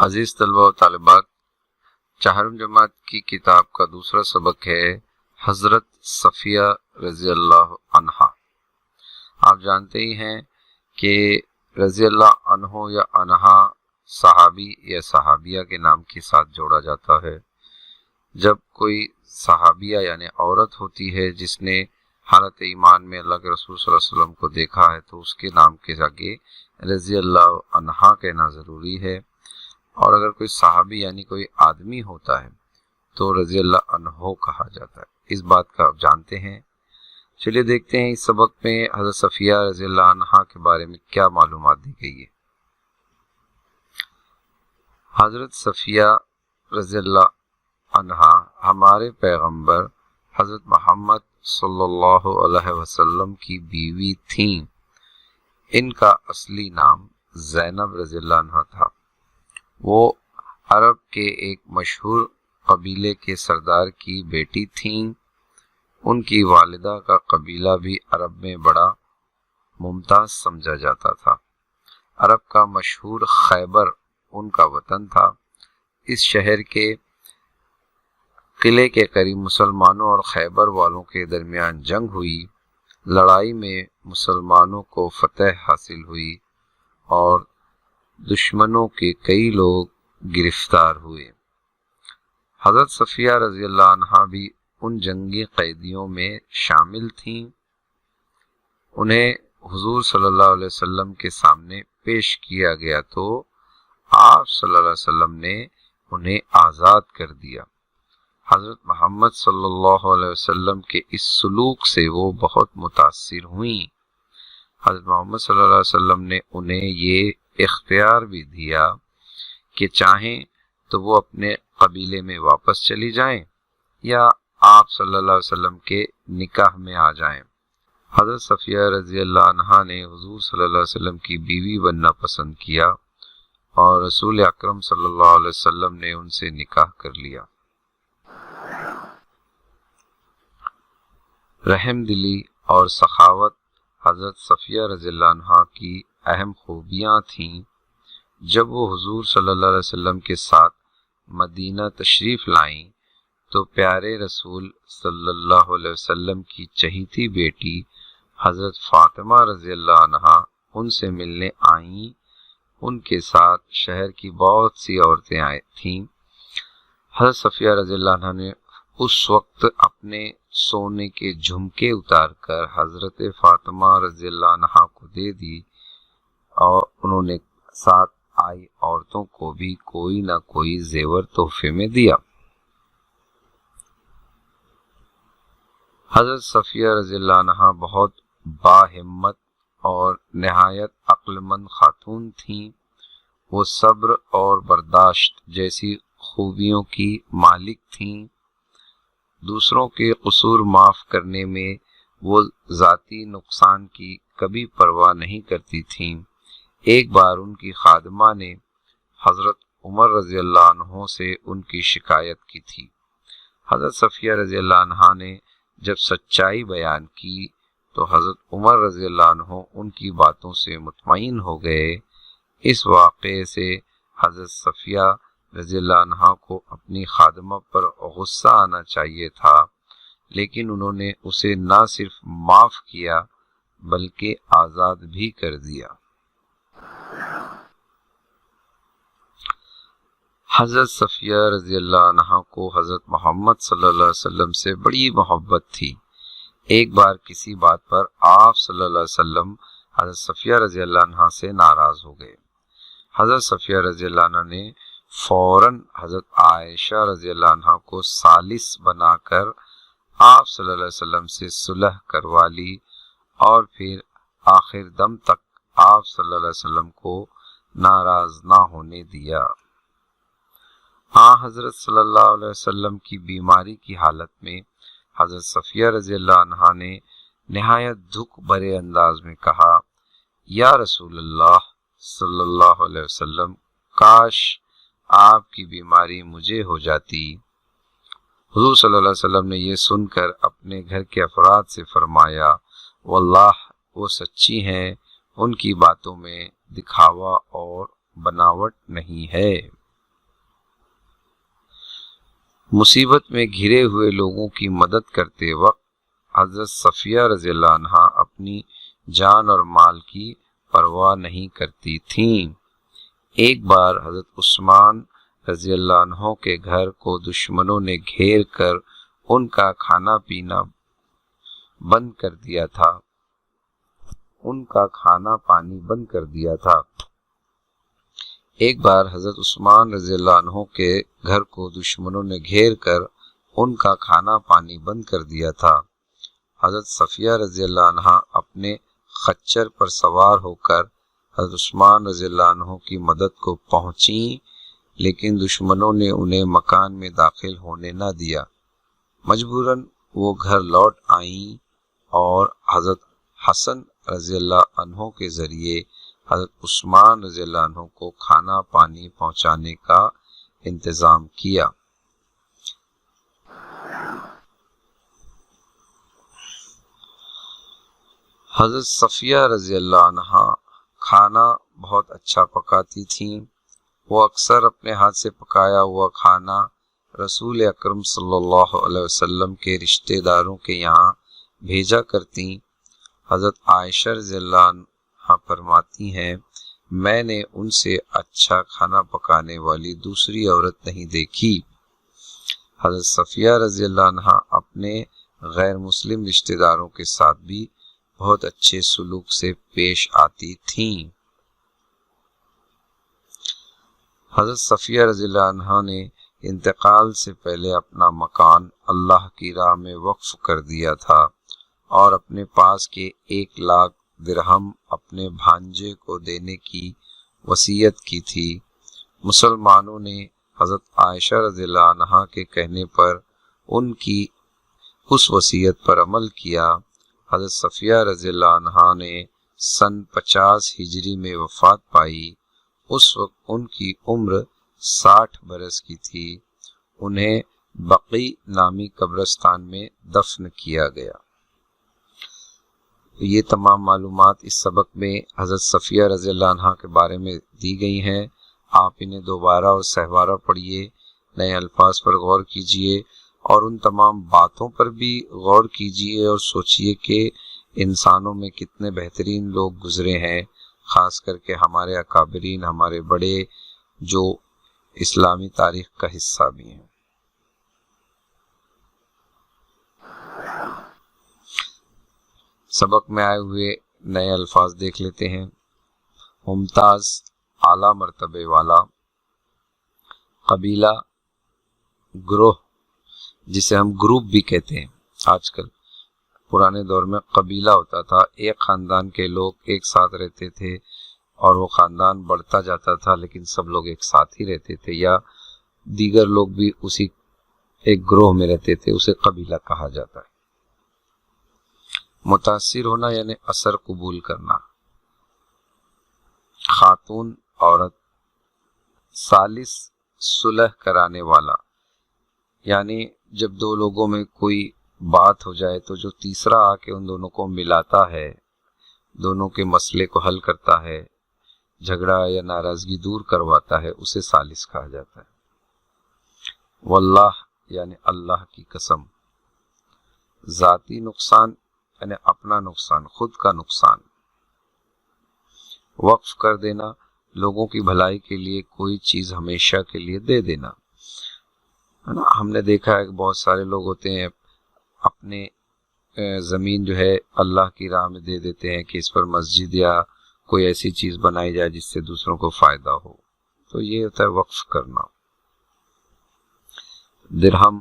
عزیز طلبہ و طالبات، چہارم جماعت کی کتاب کا دوسرا سبق ہے حضرت صفیہ رضی اللہ عنہا۔ آپ جانتے ہی ہیں کہ رضی اللہ عنہ یا عنہا صحابی یا صحابیہ کے نام کے ساتھ جوڑا جاتا ہے۔ جب کوئی صحابیہ یعنی عورت ہوتی ہے جس نے حالت ایمان میں اللہ کے رسول صلی اللہ علیہ وسلم کو دیکھا ہے تو اس کے نام کے آگے رضی اللہ عنہا کہنا ضروری ہے، اور اگر کوئی صحابی یعنی کوئی آدمی ہوتا ہے تو رضی اللہ عنہ کہا جاتا ہے۔ اس بات کا آپ جانتے ہیں۔ چلیے دیکھتے ہیں اس سبق میں حضرت صفیہ رضی اللہ عنہا کے بارے میں کیا معلومات دی گئی ہے۔ حضرت صفیہ رضی اللہ عنہا ہمارے پیغمبر حضرت محمد صلی اللہ علیہ وسلم کی بیوی تھیں۔ ان کا اصلی نام زینب رضی اللہ عنہا تھا۔ وہ عرب کے ایک مشہور قبیلے کے سردار کی بیٹی تھیں۔ ان کی والدہ کا قبیلہ بھی عرب میں بڑا ممتاز سمجھا جاتا تھا۔ عرب کا مشہور خیبر ان کا وطن تھا۔ اس شہر کے قلعے کے قریب مسلمانوں اور خیبر والوں کے درمیان جنگ ہوئی۔ لڑائی میں مسلمانوں کو فتح حاصل ہوئی اور دشمنوں کے کئی لوگ گرفتار ہوئے۔ حضرت صفیہ رضی اللہ عنہا بھی ان جنگی قیدیوں میں شامل تھیں۔ انہیں حضور صلی اللہ علیہ وسلم کے سامنے پیش کیا گیا تو آپ صلی اللہ علیہ وسلم نے انہیں آزاد کر دیا۔ حضرت محمد صلی اللہ علیہ وسلم کے اس سلوک سے وہ بہت متاثر ہوئیں۔ حضرت محمد صلی اللہ علیہ وسلم نے انہیں یہ اختیار بھی دیا کہ چاہیں تو وہ اپنے قبیلے میں واپس چلی جائیں یا آپ صلی اللہ علیہ وسلم کے نکاح میں آ جائیں۔ حضرت صفیہ رضی اللہ عنہا نے حضور صلی اللہ علیہ وسلم کی بیوی بننا پسند کیا اور رسول اکرم صلی اللہ علیہ وسلم نے ان سے نکاح کر لیا۔ رحم دلی اور سخاوت حضرت صفیہ رضی اللہ عنہا کی اہم خوبیاں تھیں۔ جب وہ حضور صلی اللہ علیہ وسلم کے ساتھ مدینہ تشریف لائیں تو پیارے رسول صلی اللہ علیہ وسلم کی چہیتی بیٹی حضرت فاطمہ رضی اللہ عنہا ان سے ملنے آئیں۔ ان کے ساتھ شہر کی بہت سی عورتیں آئی تھیں۔ حضرت صفیہ رضی اللہ عنہا نے اس وقت اپنے سونے کے جھمکے اتار کر حضرت فاطمہ رضی اللہ عنہا کو دے دی اور انہوں نے ساتھ آئی عورتوں کو بھی کوئی نہ کوئی زیور تحفے میں دیا۔ حضرت صفیہ رضی اللہ عنہا بہت باہمت اور نہایت عقل مند خاتون تھیں۔ وہ صبر اور برداشت جیسی خوبیوں کی مالک تھیں۔ دوسروں کے قصور معاف کرنے میں وہ ذاتی نقصان کی کبھی پرواہ نہیں کرتی تھیں۔ ایک بار ان کی خادمہ نے حضرت عمر رضی اللہ عنہ سے ان کی شکایت کی تھی۔ حضرت صفیہ رضی اللہ عنہا نے جب سچائی بیان کی تو حضرت عمر رضی اللہ عنہ ان کی باتوں سے مطمئن ہو گئے۔ اس واقعے سے حضرت صفیہ رضی اللہ عنہا کو اپنی خادمہ پر غصہ آنا چاہیے تھا، لیکن انہوں نے اسے نہ صرف معاف کیا بلکہ آزاد بھی کر دیا۔ حضرت صفیہ رضی اللہ عنہا کو حضرت محمد صلی اللہ علیہ وسلم سے بڑی محبت تھی۔ ایک بار کسی بات پر آپ صلی اللہ علیہ وسلم حضرت صفیہ رضی اللہ عنہا سے ناراض ہو گئے۔ حضرت صفیہ رضی اللہ عنہا نے فوراً حضرت عائشہ رضی اللہ عنہا کو ثالث بنا کر آپ صلی اللہ علیہ وسلم سے صلح کروا لی اور پھر آخر دم تک آپ صلی اللہ علیہ وسلم کو ناراض نہ ہونے دیا۔ حضرت صلی اللہ علیہ وسلم کی بیماری کی حالت میں حضرت صفیہ رضی اللہ عنہا نے نہایت دکھ بھرے انداز میں کہا، یا رسول اللہ صلی اللہ علیہ وسلم، کاش آپ کی بیماری مجھے ہو جاتی۔ حضور صلی اللہ علیہ وسلم نے یہ سن کر اپنے گھر کے افراد سے فرمایا، واللہ وہ سچی ہیں، ان کی باتوں میں دکھاوا اور بناوٹ نہیں ہے۔ مصیبت میں گھرے ہوئے لوگوں کی مدد کرتے وقت حضرت صفیہ رضی اللہ عنہا اپنی جان اور مال کی پرواہ نہیں کرتی تھیں۔ ایک بار حضرت عثمان رضی اللہ عنہ کے گھر کو دشمنوں نے گھیر کر ان کا کھانا پینا بند کر دیا تھا، ان کا کھانا پانی بند کر دیا تھا۔ ایک بار حضرت عثمان رضی اللہ عنہ کے گھر کو دشمنوں نے گھیر کر ان کا کھانا پانی بند کر دیا تھا۔ حضرت صفیہ رضی اللہ عنہ اپنے خچر پر سوار ہو کر حضرت عثمان رضی اللہ عنہ کی مدد کو پہنچیں، لیکن دشمنوں نے انہیں مکان میں داخل ہونے نہ دیا۔ مجبوراً وہ گھر لوٹ آئیں اور حضرت حسن رضی اللہ عنہ کے ذریعے حضرت عثمان رضی اللہ عنہ کو کھانا پانی پہنچانے کا انتظام کیا۔ حضرت صفیہ رضی اللہ عنہا کھانا بہت اچھا پکاتی تھیں۔ وہ اکثر اپنے ہاتھ سے پکایا ہوا کھانا رسول اکرم صلی اللہ علیہ وسلم کے رشتہ داروں کے یہاں بھیجا کرتیں۔ حضرت عائشہ رضی اللہ عنہا فرماتی ہیں، میں نے ان سے اچھا کھانا پکانے والی دوسری عورت نہیں دیکھی۔ حضرت صفیہ رضی اللہ عنہا اپنے غیر مسلم رشتہ داروں کے ساتھ بھی بہت اچھے سلوک سے پیش آتی تھیں۔ حضرت صفیہ رضی اللہ عنہا نے انتقال سے پہلے اپنا مکان اللہ کی راہ میں وقف کر دیا تھا اور اپنے پاس کے 1,00,000 درہم اپنے بھانجے کو دینے کی وصیت کی تھی۔ مسلمانوں نے حضرت عائشہ رضی اللہ عنہا کے کہنے پر ان کی اس وصیت پر عمل کیا۔ حضرت صفیہ رضی اللہ عنہا نے سن 50 ہجری میں وفات پائی۔ اس وقت ان کی عمر 60 برس کی تھی۔ انہیں بقیع نامی قبرستان میں دفن کیا گیا۔ یہ تمام معلومات اس سبق میں حضرت صفیہ رضی اللہ عنہا کے بارے میں دی گئی ہیں۔ آپ انہیں دوبارہ اور سہوارہ پڑھیے، نئے الفاظ پر غور کیجیے اور ان تمام باتوں پر بھی غور کیجیے اور سوچیے کہ انسانوں میں کتنے بہترین لوگ گزرے ہیں، خاص کر کے ہمارے اکابرین، ہمارے بڑے جو اسلامی تاریخ کا حصہ بھی ہیں۔ سبق میں آئے ہوئے نئے الفاظ دیکھ لیتے ہیں۔ ممتاز، اعلیٰ مرتبے والا، قبیلہ، گروہ جسے ہم گروپ بھی کہتے ہیں آج کل، پرانے دور میں قبیلہ ہوتا تھا، ایک خاندان کے لوگ ایک ساتھ رہتے تھے اور وہ خاندان بڑھتا جاتا تھا لیکن سب لوگ ایک ساتھ ہی رہتے تھے، یا دیگر لوگ بھی اسی ایک گروہ میں رہتے تھے، اسے قبیلہ کہا جاتا ہے۔ متاثر ہونا یعنی اثر قبول کرنا۔ خاتون، عورت۔ ثالث، صلح کرانے والا، یعنی جب دو لوگوں میں کوئی بات ہو جائے تو جو تیسرا آ کے ان دونوں کو ملاتا ہے، دونوں کے مسئلے کو حل کرتا ہے، جھگڑا یا ناراضگی دور کرواتا ہے، اسے ثالث کہا جاتا ہے۔ واللہ یعنی اللہ کی قسم۔ ذاتی نقصان یعنی اپنا نقصان، خود کا نقصان۔ وقف کر دینا، لوگوں کی بھلائی کے لیے کوئی چیز ہمیشہ کے لیے دے دینا، ہے نا۔ ہم نے دیکھا ہے کہ بہت سارے لوگ ہوتے ہیں اپنے زمین جو ہے اللہ کی راہ میں دے دیتے ہیں کہ اس پر مسجد یا کوئی ایسی چیز بنائی جائے جس سے دوسروں کو فائدہ ہو، تو یہ ہوتا ہے وقف کرنا۔ درہم،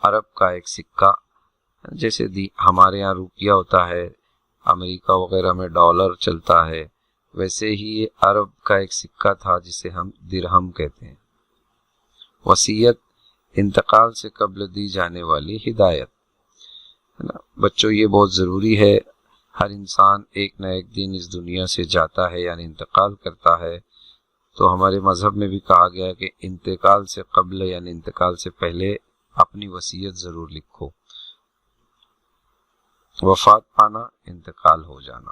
عرب کا ایک سکہ، جیسے ہمارے یہاں روپیہ ہوتا ہے، امریکہ وغیرہ میں ڈالر چلتا ہے، ویسے ہی یہ عرب کا ایک سکہ تھا جسے ہم درہم کہتے ہیں۔ وصیت، انتقال سے قبل دی جانے والی ہدایت، ہے نا۔ بچوں، یہ بہت ضروری ہے، ہر انسان ایک نہ ایک دن اس دنیا سے جاتا ہے یعنی انتقال کرتا ہے، تو ہمارے مذہب میں بھی کہا گیا ہے کہ انتقال سے قبل یعنی انتقال سے پہلے اپنی وصیت ضرور لکھو۔ وفات پانا، انتقال ہو جانا۔